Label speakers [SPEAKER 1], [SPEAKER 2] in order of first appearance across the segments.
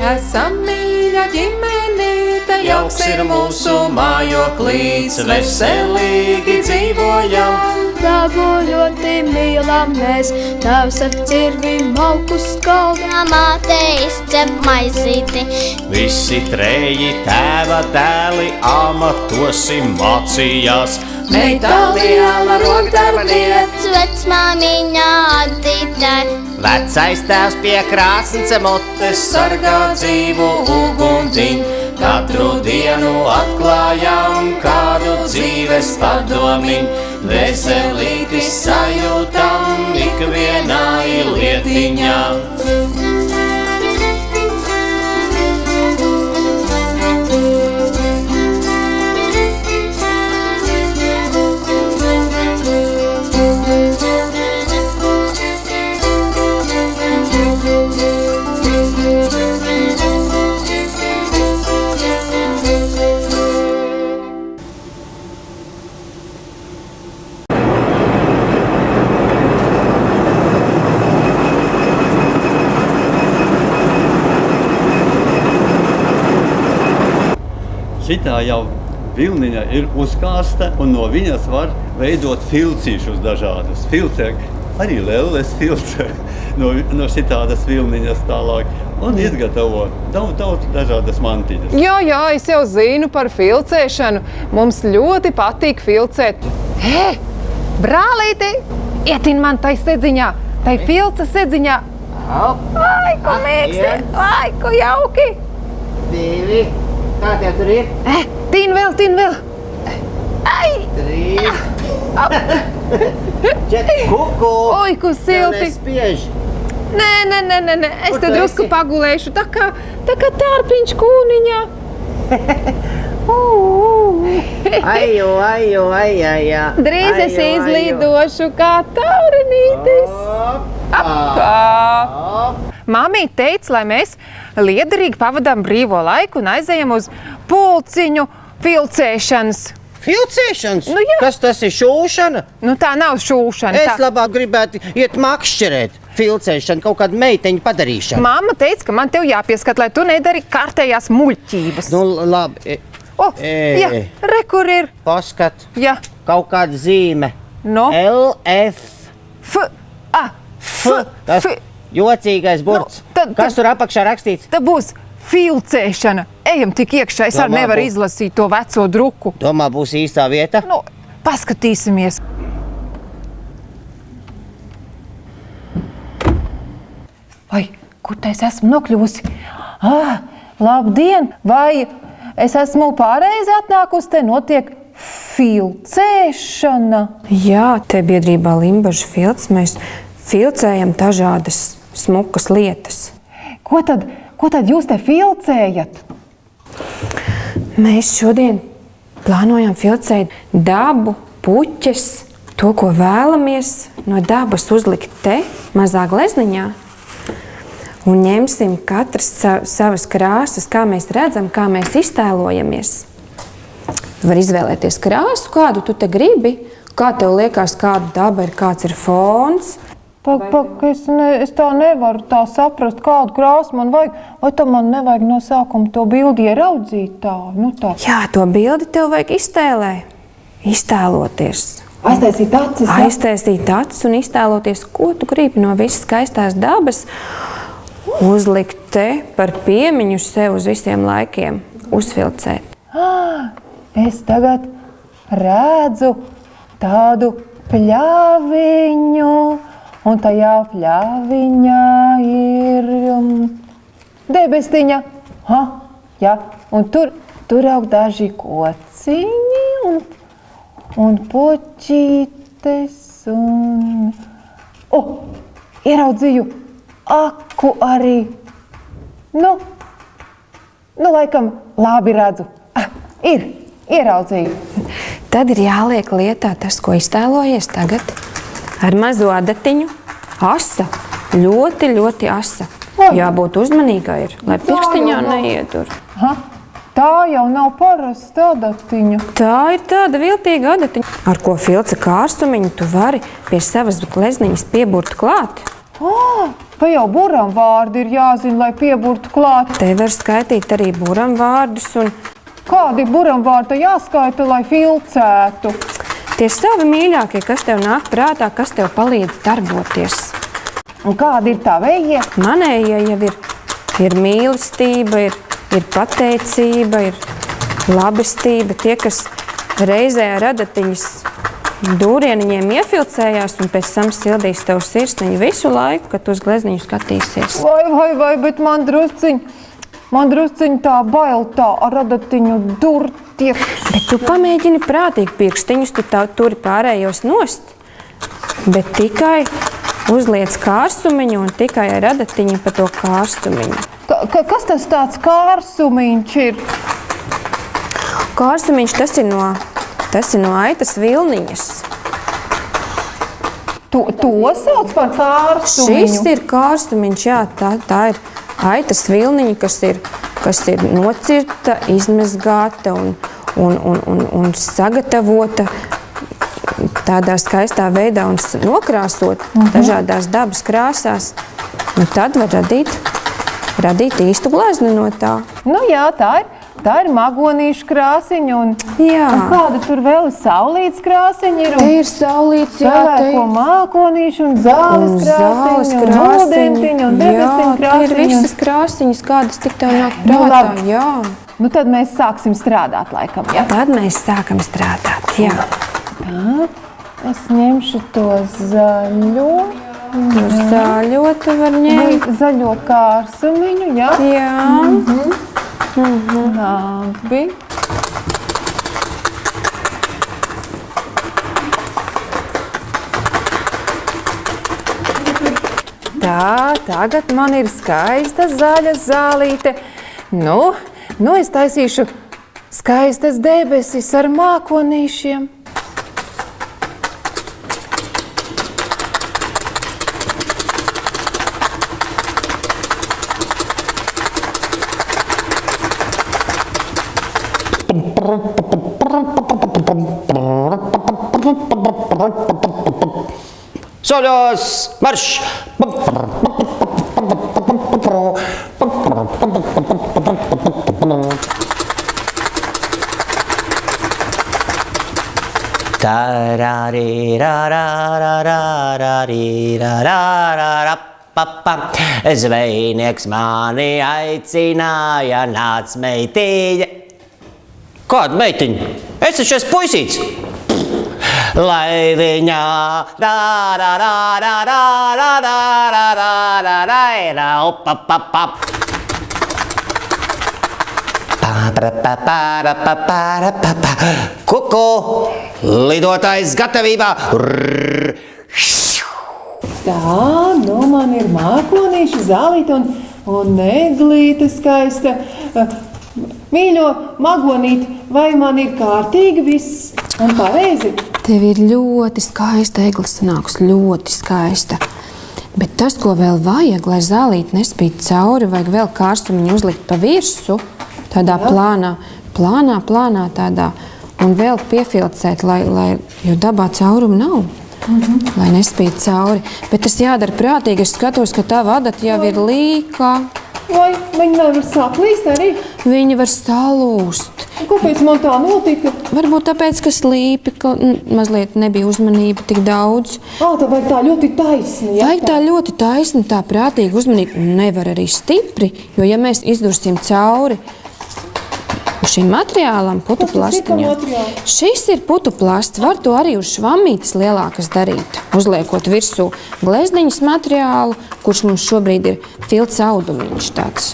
[SPEAKER 1] Esam mīļa ģimenīte, jauks ir mūsu mājoklīts, veselīgi dzīvojam.
[SPEAKER 2] Dabu ļoti mīlam mēs, tavs ar cirvi malku skaldā.
[SPEAKER 3] Māte izcep maizīti.
[SPEAKER 4] Visi treji tēva dēli amatosim mācījās.
[SPEAKER 1] Meita liela rokdarbniec,
[SPEAKER 3] Vecmāmiņa Adīte.
[SPEAKER 4] Vecais tēvs pie krāsnes mutes
[SPEAKER 1] sargā dzīvu ugundiņu. Katru dienu atklājam kādu dzīves padomiņu. Veselīti sajūtam ikvienai lietiņā.
[SPEAKER 5] Šitā jau vilniņa ir uzkārsta, un no viņas var veidot filcīšus dažādus. Filcē, arī lelles filcē no šitādas vilniņas tālāk, un izgatavo daudz dažādas mantiņas.
[SPEAKER 1] Jā, es jau zinu par filcēšanu. Mums ļoti patīk filcēt. Brālīti, ietin man tai sedziņā, tai filca sedziņā. Ai, ko mīksti, ai, ko jauki.
[SPEAKER 6] 2. Kā tev tur ir?
[SPEAKER 1] Tin vēl. Ai!
[SPEAKER 6] 3. 4. Kuku!
[SPEAKER 1] Oi, ko silti!
[SPEAKER 6] Nespiež!
[SPEAKER 1] Nē, es
[SPEAKER 6] Kur
[SPEAKER 1] te
[SPEAKER 6] tu
[SPEAKER 1] drusku
[SPEAKER 6] esi?
[SPEAKER 1] pagulēšu, tā kā tārpiņš kūniņā.
[SPEAKER 6] Ai.
[SPEAKER 1] Drīz es izlidošu kā taurenītis. Mamīte teica, lai mēs liederīgi pavadām brīvo laiku un aizejam uz pulciņu filcēšanas.
[SPEAKER 6] Filcēšanas?
[SPEAKER 1] Nu jā.
[SPEAKER 6] Kas tas ir, šūšana?
[SPEAKER 1] Nu tā nav šūšana.
[SPEAKER 6] Es labāk gribētu iet makšķerēt. Filcēšana, kaut kāda meiteņa padarīšana.
[SPEAKER 1] Mamma teica, ka man tev jāpieskat, lai tu nedari kārtējās muļķības.
[SPEAKER 6] Nu, labi.
[SPEAKER 1] Jā, re, kur ir?
[SPEAKER 6] Paskat.
[SPEAKER 1] Jā.
[SPEAKER 6] Kaut kāda zīme.
[SPEAKER 1] No.
[SPEAKER 6] LF. Tas
[SPEAKER 1] F.
[SPEAKER 6] jocīgais burts. Kas tur apakšā rakstīts?
[SPEAKER 1] Tā būs filcēšana. Ejam tik iekšā, es arī nevaru izlasīt to veco druku.
[SPEAKER 6] Domā, būs īstā vieta?
[SPEAKER 1] Nu, paskatīsimies. Vai, kur te es esmu nokļuvusi? Labdien! Vai es esmu pareizi atnākusi, te notiek filcēšana?
[SPEAKER 7] Jā, te biedrībā Limbažu filcs mēs filcējam dažādas smukas lietas.
[SPEAKER 1] Ko tad jūs te filcējat?
[SPEAKER 7] Mēs šodien plānojam filcēt dabu, puķes, to, ko vēlamies no dabas uzlikt te, mazā glezniņā. Un ņemsim katrs savas krāsas, kā mēs redzam, kā mēs iztēlojamies. Var izvēlēties krāsu, kādu tu te gribi, kā tev liekas, kāda daba ir, kāds ir fons.
[SPEAKER 1] Es tā nevaru tā saprast, kādu krāsu man vajag. Vai tam man nevajag no sākuma to bildi ieraudzīt tā?
[SPEAKER 7] Jā, to bildi tev vajag iztēloties.
[SPEAKER 1] Aiztaisīt acis, ja?
[SPEAKER 7] Aiztaisīt acis un iztēloties, ko tu gribi no visas skaistās dabas. Uzlikt te par piemiņu sev uz visiem laikiem. Uzfilcēt.
[SPEAKER 1] Es tagad redzu tādu pļaviņu. Un tajā pļaviņā ir debestiņa. Jā, un tur aug daži kociņi un puķītes un... Ieraudzīju aku arī. Nu, laikam labi redzu. Ieraudzīju.
[SPEAKER 7] Tad ir jāliek lietā tas, ko iztēlojies tagad. Ar mazo adatiņu, asa, ļoti asa. Jābūt uzmanīgai, lai pirkstiņā neietur.
[SPEAKER 1] Tā jau nav parasta adatiņa.
[SPEAKER 7] Tā ir tāda viltīga adatiņa, ar ko filca kārstumiņu tu vari pie savas glezniņas pieburt klāt.
[SPEAKER 1] Vai jau buram vārdi ir jāzina, lai pieburtu klāt?
[SPEAKER 7] Te var skaitīt arī buram vārdus un
[SPEAKER 1] Kādi buram vārdi jāskaita, lai filcētu?
[SPEAKER 7] tie savi mīļākie, kas tev nāk prātā, kas tev palīdz darboties.
[SPEAKER 1] Un kādi ir tavējie?
[SPEAKER 7] Manējie jau ir mīlestība, ir pateicība, ir labestība. Tie, kas reizē ar adatiņas dūrieniņiem iefilcējās un pēc tam sildīs tev sirsniņu visu laiku, kad tu uz glezniņu skatīsies.
[SPEAKER 1] Vai, bet man drusciņ tā bail tā ar adatiņu durt iekšā.
[SPEAKER 7] Bet tu pamēģini prātīgi pirkstiņus, tu turi pārējos nost, bet tikai uzliec kārsumiņu un tikai ar adatiņu pa to kārsumiņu.
[SPEAKER 1] Kas tas tāds kārsumiņš ir?
[SPEAKER 7] Kārsumiņš tas ir no aitas vilniņas.
[SPEAKER 1] To sauc par kārsumiņu?
[SPEAKER 7] Šis ir kārsumiņš, jā, tā ir aitas vilniņa, kas ir nocirta, izmezgāta un sagatavota tādā skaistā veidā un nokrāsot dažādās dabas krāsās. Un tad var radīt īstu glezni no tā.
[SPEAKER 1] Nu jā, tā ir magonīša krāsiņa un kāda tur vēl ir saulītes krāsiņa ir?
[SPEAKER 7] Te ir saulītes, jā,
[SPEAKER 1] Pelēko mākonīša un zāles krāsiņa un ūdentiņa un debestiņa krāsiņa.
[SPEAKER 7] Jā, te ir visas krāsiņas, kādas tik tev nāk prātā, jā.
[SPEAKER 1] Nu tad mēs sāksim strādāt laikam, jā?
[SPEAKER 7] Tad mēs sākam strādāt, jā.
[SPEAKER 1] Tā, es ņemšu to zaļo.
[SPEAKER 7] Zaļo tu var ņemt.
[SPEAKER 1] Zaļo kārsumiņu, jā?
[SPEAKER 7] Jā.
[SPEAKER 1] Labi. Tā, tagad man ir skaista zaļa zālīte. Nu, es taisīšu skaistas debesis ar mākonīšiem.
[SPEAKER 6] Soļos, marš! Zvejnieks mani aicināja, nāc meitiņa. Kāda meitiņa? Es taču esmu puisīts. Lai viņa Kuku, lidotājs gatavībā.
[SPEAKER 1] Tā, nu man ir mākonīša zālīte un neglīte skaista. Mīļo magonīt, vai man ir kārtīgi viss un pareizi?
[SPEAKER 7] Tev ir ļoti skaista eglis sanāks, ļoti skaista. Bet tas, ko vēl vajag, lai zālīte nespīd cauri, vajag vēl kārstumiņu uzlikt pa virsu, tādā plānā tādā, un vēl piefilcēt, jo dabā caurumu nav, lai nespīd cauri. Bet tas jādara prātīgi, es skatos, ka tā adata jau ir līkā.
[SPEAKER 1] Vai viņi nevar saplīst arī?
[SPEAKER 7] Viņi var salūst.
[SPEAKER 1] Kāpēc man tā notika?
[SPEAKER 7] Varbūt tāpēc, ka slīpi, ka mazliet nebija uzmanība tik daudz.
[SPEAKER 1] Tā vajag tā ļoti taisni, ja?
[SPEAKER 7] Vajag tā ļoti taisni, tā prātīgi uzmanība. Nevar arī stipri, jo ja mēs izdursim cauri šim materiālam, putuplastiņam. Šis ir putuplasts, var to arī uz švamītes lielākas darīt, uzliekot virsū glezniņas materiālu, kurš mums šobrīd ir filts audumiņš tāds.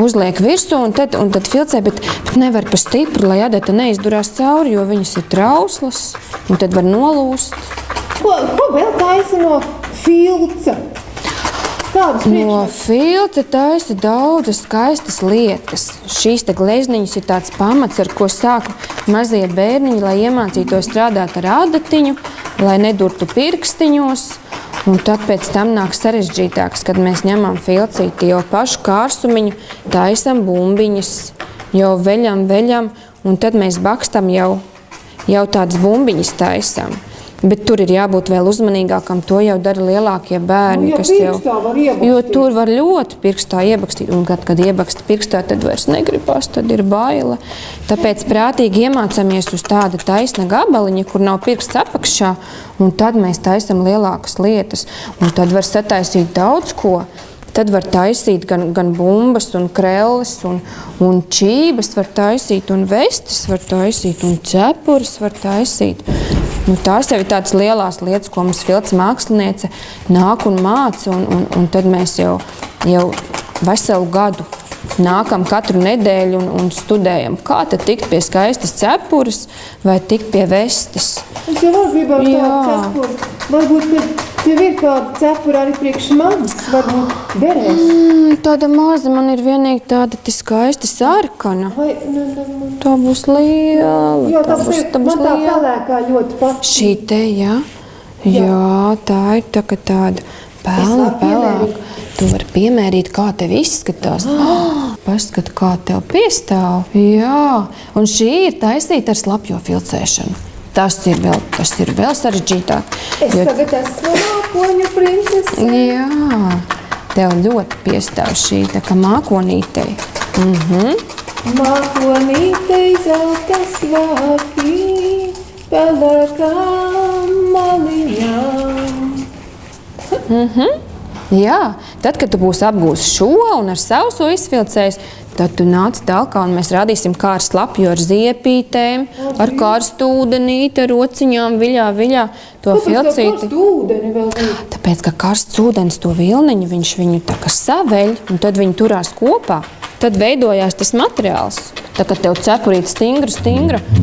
[SPEAKER 7] Uzliek virsū un tad filcē, bet nevar pa stipri, lai adata neizdurās cauri, jo viņas ir trauslas un tad var nolūst.
[SPEAKER 1] Ko vēl taisa no filca?
[SPEAKER 7] No filca taisa daudzas skaistas lietas. Šīs te glezniņas ir tāds pamats, ar ko sāka mazie bērniņi, lai iemācītos strādāt ar adatiņu, lai nedurtu pirkstiņos. Un tad pēc tam nāk sarežģītāks, kad mēs ņemam filcīti, jau pašu kārsumiņu taisam bumbiņas, jau veļam, un tad mēs bakstam jau tādas bumbiņas taisam. Bet tur ir jābūt vēl uzmanīgākam. To jau dara lielākie bērni.
[SPEAKER 1] Nu, ja pirkstā var iebakstīt.
[SPEAKER 7] Jo tur var ļoti pirkstā iebakstīt. Un kad iebaksta pirkstā, tad vairs negribas, tad ir baile. Tāpēc prātīgi iemācāmies uz tāda taisna gabaliņa, kur nav pirksts apakšā. Un tad mēs taisam lielākas lietas. Un tad var sataisīt daudz ko. Tad var taisīt gan bumbas, un krelles, un čības var taisīt, un vestes var taisīt, un cepures var taisīt. Nu, tās jau ir tādas lielās lietas, ko mums Filca māksliniece nāk un māca, un tad mēs jau veselu gadu nākam katru nedēļu un studējam, kā tad tikt pie skaistas cepures vai tikt pie vestes.
[SPEAKER 1] Es jau gribētu tādu cepuri. Varbūt, ka tev ir kāda cepura arī priekš manis, varbūt derēs.
[SPEAKER 7] Tāda maza man ir vienīgi tāda skaista sarkana.
[SPEAKER 1] Vai,
[SPEAKER 7] Tā būs liela.
[SPEAKER 1] Jā, man tā pelēkā ļoti patīk.
[SPEAKER 7] Šī te, jā? Jā, tā ir tāda pelēka. Tu vari piemērīt, kā tev izskatās. Paskat, kā tev piestāv. Jā, un šī ir taisīta ar slapjo filcēšanu. Tas ir vēl sarežģītāk.
[SPEAKER 1] Es tagad esmu mākoņu princese.
[SPEAKER 7] Jā, tev ļoti piestāv šī tā kā mākonītei.
[SPEAKER 1] Mākonītei zeltas vārki, pelēkām maliņām.
[SPEAKER 7] Jā, tad, kad tu būsi apgūsi šo un ar savu izfilcējis, tad tu nāc talkā un mēs rādīsim, kā ar slapju, ar ziepītēm, ar karstu ūdenīti, ar rociņām, viļā to filcīti.
[SPEAKER 1] Kāpēc ūdeni vēl ir?
[SPEAKER 7] Tāpēc, ka karsts ūdens to vilniņu, viņš viņu tā kā saveļ, un tad viņi turās kopā. Tad veidojās tas materiāls. Tā kā tev cepurīt stingra,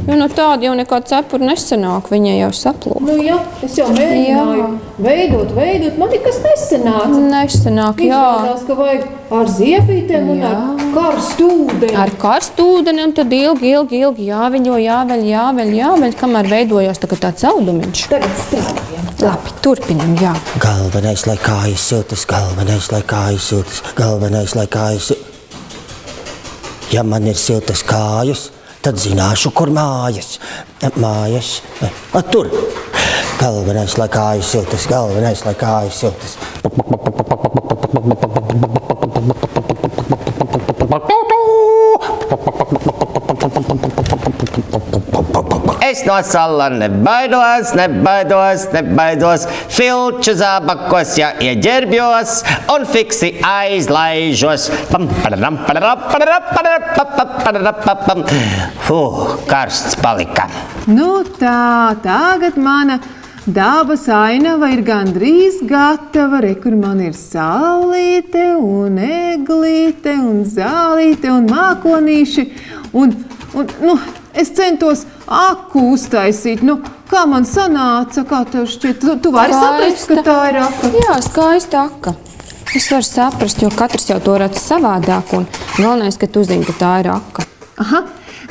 [SPEAKER 7] jo no tāda jau nekā cepura nesanāk, viņa jau saplūk.
[SPEAKER 1] Nu jā, es jau mēģināju veidot, man nekas nesanāca.
[SPEAKER 7] Nesanāk, jā.
[SPEAKER 1] Izrādās, ka vajag ar ziepītēm un ar karstu ūdeni.
[SPEAKER 7] Ar karstu ūdeni un tad ilgi jāveļ, kamēr veidojās tāds audumiņš.
[SPEAKER 1] Tagad strādājam.
[SPEAKER 7] Labi, turpinam, jā.
[SPEAKER 6] Galvenais, lai kājas siltas, galvenais, lai kājas siltas, galvenais, lai kājas siltas. Ja man ir siltas kājas, tad zināšu, kur mājas. Mājas, tur. Galvenais, lai kājas siltas, galvenais, lai kājas siltas.
[SPEAKER 4] Es no sala nebaidos, filču zābakos, ja ieģerbjos un fiksi aizlaižos. Karsts palika.
[SPEAKER 1] Nu tā, tagad mana dabas ainava ir gandrīz gatava. Re, kur man ir saulīte un eglīte un zālīte un mākonīši. Es centos aku uztaisīt. Kā man sanāca, kā tev šķiet? Tu vari saprast, ka tā ir aka?
[SPEAKER 7] Jā, skaista aka. Es varu saprast, jo katrs jau to redz savādāk. Un galvenais, ka tu zini, ka tā ir aka.
[SPEAKER 1] Aha,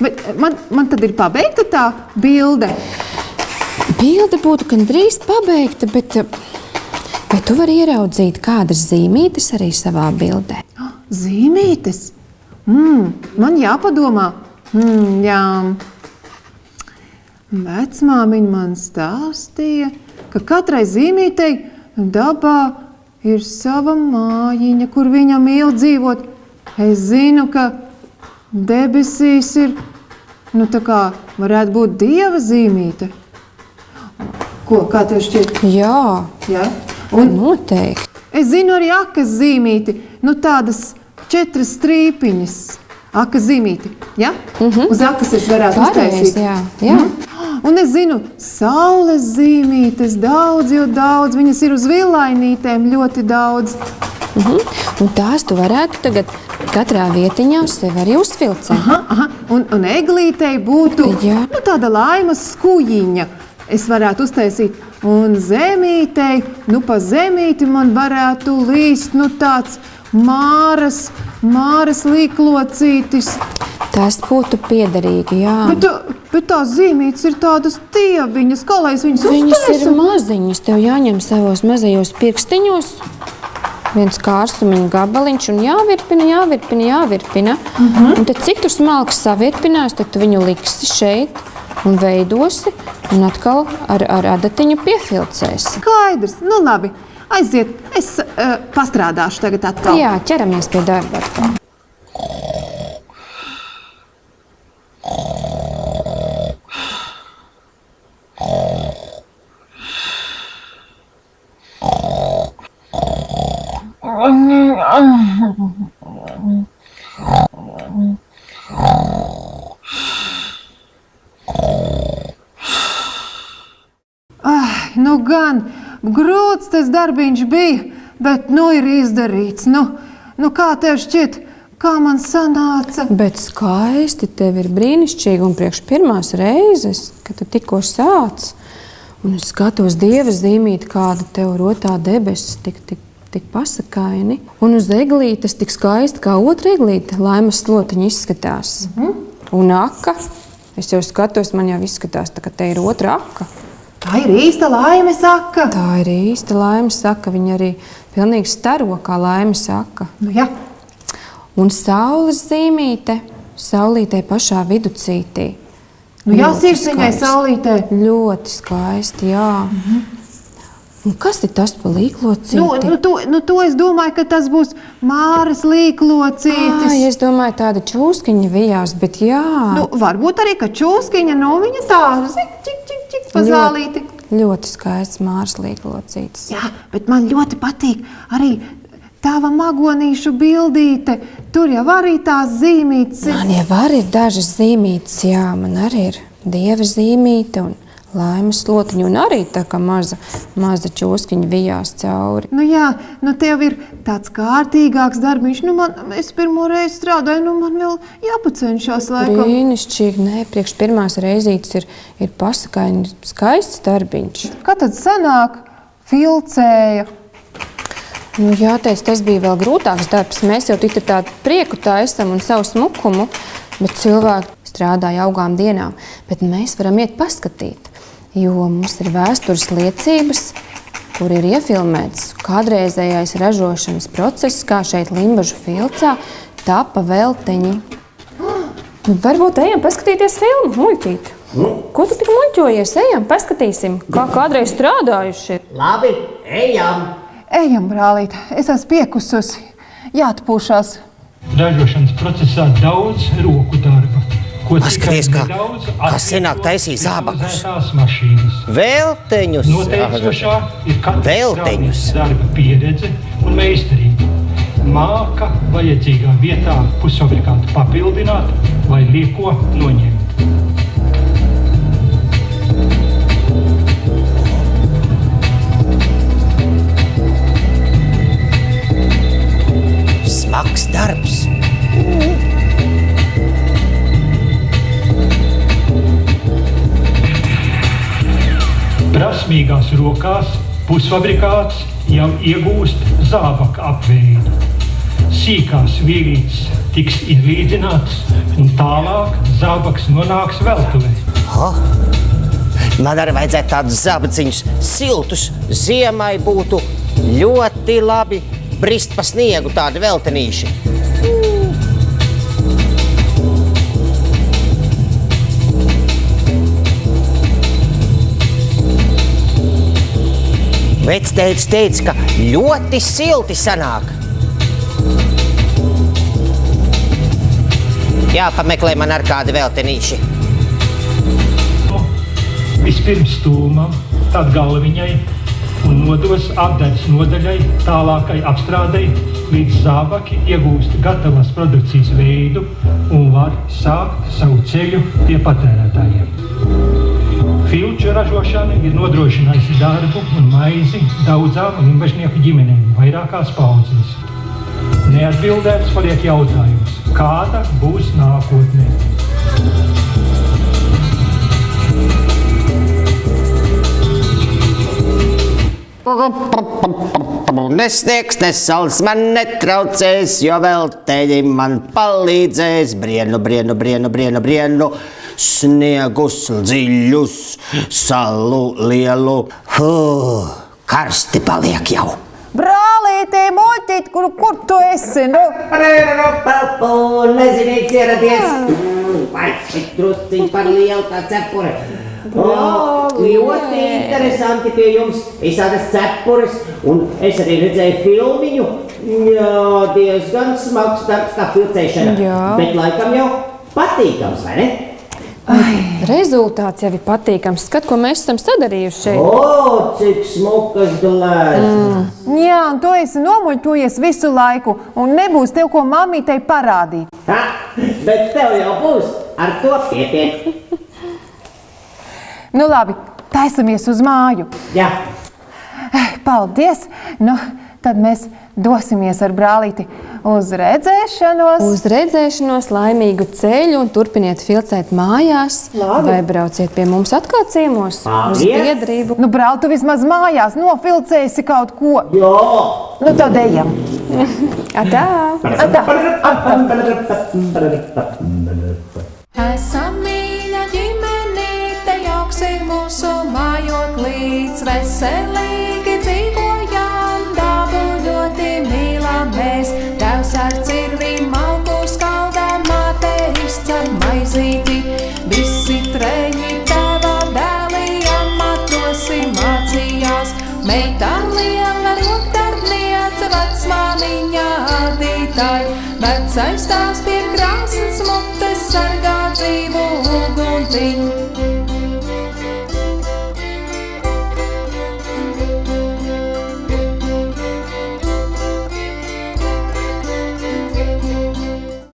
[SPEAKER 1] bet man tad ir pabeigta tā bilde.
[SPEAKER 7] Bilde būtu gandrīz pabeigta, bet vai tu vari ieraudzīt kādas zīmītes arī savā bildē?
[SPEAKER 1] Zīmītes? Man jāpadomā. Jā. Vecmāmiņa man stāstīja, ka katrai zīmītei dabā ir sava mājiņa, kur viņa mīl dzīvot. Es zinu, ka debesīs ir, tā kā varētu būt dieva zīmīte. Kā tev šķiet?
[SPEAKER 7] Jā, noteikti.
[SPEAKER 1] Es zinu arī akas zīmīti, tādas 4 strīpiņas. Aka zīmīti, ja? Uz akas es varētu uztaisīt.
[SPEAKER 7] Jā.
[SPEAKER 1] Un es zinu, saules zīmītes daudz, viņas ir uz villainītēm ļoti daudz.
[SPEAKER 7] Un tās tu varētu tagad katrā vietiņā sev arī uzfilcēt.
[SPEAKER 1] Un eglītei būtu tāda laimas skujiņa. Es varētu uztaisīt. Un zemītei, pa zemīti man varētu līst tāds māras līklocītis.
[SPEAKER 7] Tas būtu piederīgi, jā.
[SPEAKER 1] Bet tās zīmītes ir tādas tieviņas, kā lai es viņas uztaisu?
[SPEAKER 7] Viņas ir maziņas, tev jāņem savos mazajos pirkstiņos. Viens kārsumiņa gabaliņš un jāvirpina. Un tad cik tu smalki savirpinās, tad tu viņu liksi šeit. un veidosi, un atkal ar adatiņu piefilcēsi.
[SPEAKER 1] Skaidrs, nu labi, aiziet, es pastrādāšu tagad atkal.
[SPEAKER 7] Jā, ķeramies pie darba atkal.
[SPEAKER 1] Nu gan, grūts tas darbiņš bija, bet nu ir izdarīts. Nu kā tev šķiet, kā man sanāca?
[SPEAKER 7] Bet skaisti, tev ir brīnišķīgi, un priekš pirmās reizes, kad tu tikko sāc, un es skatos Dieva zīmīti, kāda tev rotā debesis, tik pasakaini. Un uz eglītes tik skaisti kā otra eglīte, Laimas slotiņa izskatās. Un aka, es jau skatos, man jau izskatās, tā, ka te ir otra aka.
[SPEAKER 1] Tā ir īsta Laimes aka.
[SPEAKER 7] Tā ir īsta Laimes aka, viņa arī pilnīgi staro kā Laimes aka.
[SPEAKER 1] Nu jā.
[SPEAKER 7] Un saules zīmīte, saulītē pašā viducītī.
[SPEAKER 1] Nu jā, sirsniņai saulītē.
[SPEAKER 7] Ļoti skaisti, jā. Un kas ir tas pa līklocīti?
[SPEAKER 1] To es domāju, ka tas būs Māras līklocītis.
[SPEAKER 7] Ai, es domāju, tāda čūskiņa vijās, bet jā.
[SPEAKER 1] Nu, varbūt arī, ka čūskiņa, viņa tā, čik, pa zālīti.
[SPEAKER 7] Ļoti skaists Māras līklocītis.
[SPEAKER 1] Jā, bet man ļoti patīk arī tava magonīšu bildīte. Tur jau arī tās zīmītes.
[SPEAKER 7] Man jau arī ir dažas zīmītes, jā, man arī ir Dieva zīmīte un Laimes slotiņa, un arī tā kā maza čūskiņa vijās cauri.
[SPEAKER 1] Nu jā, tev ir tāds kārtīgāks darbiņš. Es pirmo reizi strādāju, man vēl jāpacenšās laikam.
[SPEAKER 7] Brīnišķīgi, nē, priekš pirmās reizītes ir pasakaini skaists darbiņš.
[SPEAKER 1] Kā tad sanāk? Filcēja.
[SPEAKER 7] Nu, jāteic, tas bija vēl grūtāks darbs. Mēs jau tik tādu prieku taisam un savu smukumu, bet cilvēki strādāja augām dienām. Bet mēs varam iet paskatīt, jo mums ir vēstures liecības, kur ir iefilmēts kādreizējais ražošanas process, kā šeit Limbažu filcā tapa velteņi. Varbūt ejam paskatīties filmu, muļķīt. Ko tu tik muļķojies? Ejam, paskatīsim, kā kādreiz strādājuši.
[SPEAKER 4] Labi, ejam!
[SPEAKER 1] Ejam, brālīt, es esmu piekususi. Jāatpūšās.
[SPEAKER 8] Ražošanas procesā daudz roku darba.
[SPEAKER 6] Paskaties, kā senāk taisīja zābakus.
[SPEAKER 8] Velteņus. Noteicošā ir
[SPEAKER 6] Velteņus.
[SPEAKER 8] Darba pieredze un meistarība. Māka vajadzīgā vietā pusfabrikātu papildināt vai lieko noņemt.
[SPEAKER 6] Smags darbs.
[SPEAKER 8] Prasmīgās rokās pusfabrikāts jau iegūst zābaka apveidu. Sīkās vīrītes tiks izlīdzināts un tālāk zābaks nonāks veltuvē.
[SPEAKER 6] Man arī vajadzētu tādus zābaciņus siltus. Ziemai būtu ļoti labi brist pa sniegu tādi veltenīši. Vectētis teica, ka ļoti silti sanāk. Jāpameklē man ar kādi veltenīši.
[SPEAKER 8] Vispirms stūmam, tad galviņai un nodos apdaļas nodaļai tālākai apstrādei, līdz zābaki iegūst gatavās produkcijas veidu un var sākt savu ceļu pie patērētājiem. Filču ražošana ir nodrošinājusi darbu un maizi daudzām limbažnieku ģimenēm vairākās paudzēs. Neatbildēts paliek jautājums, kāda būs nākotnē.
[SPEAKER 4] Nesniegs, nesals man netraucēs, jo velteņi man palīdzēs. Brienu, brienu, brienu, brienu, brienu, sniegus dziļus, salu lielu. Karsti paliek jau.
[SPEAKER 1] Brālītī, muļķīt, kur tu esi?
[SPEAKER 4] Nezinīgs ieradies.
[SPEAKER 9] vai, drusciņ par lielu tā cepure. Ļoti interesanti pie jums visādas cepures, un es arī redzēju filmiņu. Jā, diezgan smags darbs tā filcēšana, bet laikam jau patīkams, vai ne?
[SPEAKER 7] Rezultāts jau ir patīkams. Skat, ko mēs esam sadarījuši šeit.
[SPEAKER 9] O, cik smukas gleznas.
[SPEAKER 1] Jā, un tu esi nomuļķojies visu laiku, un nebūs tev, ko mammītei parādīt.
[SPEAKER 9] Ha, bet tev jau būs, ar to pietiek.
[SPEAKER 1] Nu labi, taisamies uz māju.
[SPEAKER 9] Jā.
[SPEAKER 1] Paldies! Nu, tad mēs dosimies ar brālīti uz redzēšanos.
[SPEAKER 7] Uz redzēšanos, laimīgu ceļu un turpiniet filcēt mājās.
[SPEAKER 1] Labi.
[SPEAKER 7] Vai brauciet pie mums atkal ciemos uz biedrību.
[SPEAKER 1] Nu, brāl, tu vismaz mājās nofilcēsi kaut ko.
[SPEAKER 9] Jā.
[SPEAKER 1] Nu, tad ejam.
[SPEAKER 7] Atā!
[SPEAKER 10] Esam mīļa ģimenīte, jauks ir mūsu mājoklīts, veselīgi dzīvojam, dabu ļoti mīlam mēs. Tevs ar cirvīm malku skaldā, māte izcer maizīti, visi treņi tava dēlī amatosi mācījās. Meitām liela rokdarbniece, vecmāmiņa ādītāji, vecais tās pie krāsas mutes sargā dzīvu uguntiņu.